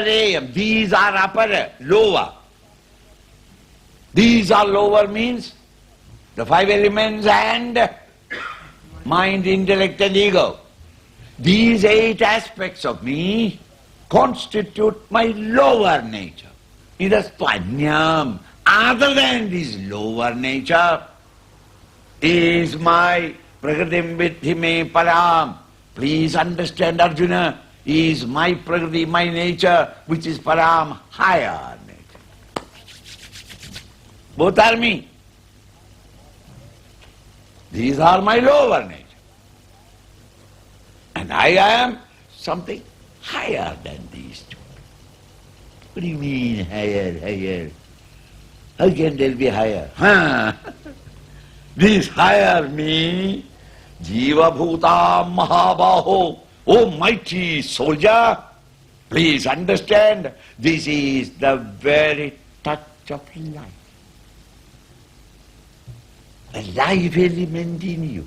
aparayam. These are upper, lower. These are lower means the five elements and mind, intellect and ego. These 8 aspects of me constitute my lower nature. It is tvanyam. Other than this lower nature is my prakritim vidhi me param. Please understand, Arjuna, is my prakriti, my nature, which is param, higher nature. Both are me. These are my lower nature. And I am something higher than these two. What do you mean higher? How can there be higher? This higher me, Jiva Bhuta Mahabaho, oh mighty soldier, please understand, this is the very touch of life. A life element in you,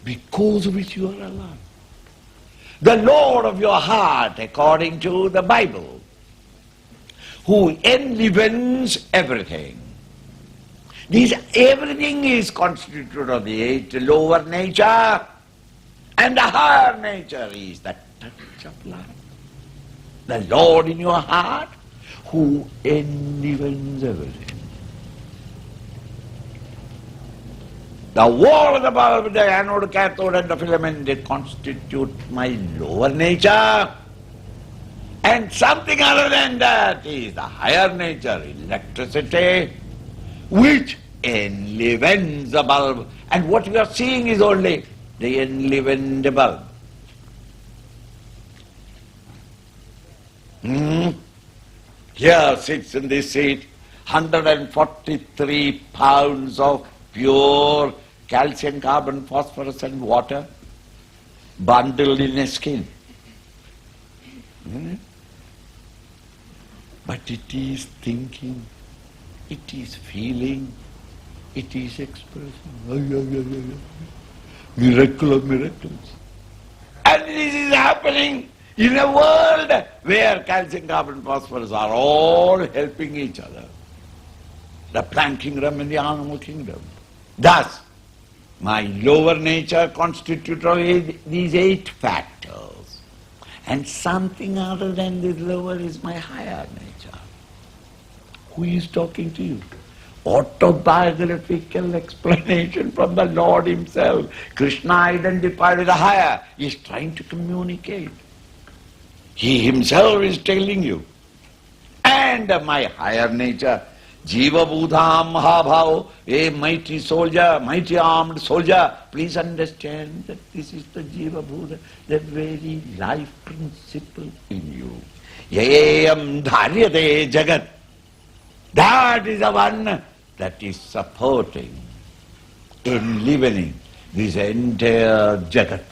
because of which you are alive. The Lord of your heart, according to the Bible, who enlivens everything. This everything is constituted of the 8 lower nature, and the higher nature is the touch of life. The Lord in your heart, who enlivens everything. The wall of the bulb, the anode, cathode and the filament, they constitute my lower nature. And something other than that is the higher nature, electricity, which enlivens the bulb. And what we are seeing is only the enlivened bulb. Here sits in this seat 143 pounds of pure calcium, carbon, phosphorus and water bundled in a skin. But it is thinking, it is feeling, it is expressing. Miracle of miracles. And this is happening in a world where calcium, carbon, phosphorus are all helping each other. The plant kingdom and the animal kingdom. Thus, my lower nature constitutes these 8 factors. And something other than this lower is my higher nature. Who is talking to you? Autobiographical explanation from the Lord himself. Krishna identified with the higher. He is trying to communicate. He himself is telling you. And my higher nature, Jiva Bhudham Mahabhavo, a mighty soldier, mighty armed soldier, please understand that this is the Jiva Bhuta, the very life principle in you. Yayam dharyate jagat. That is the one that is supporting, enlivening this entire jagat.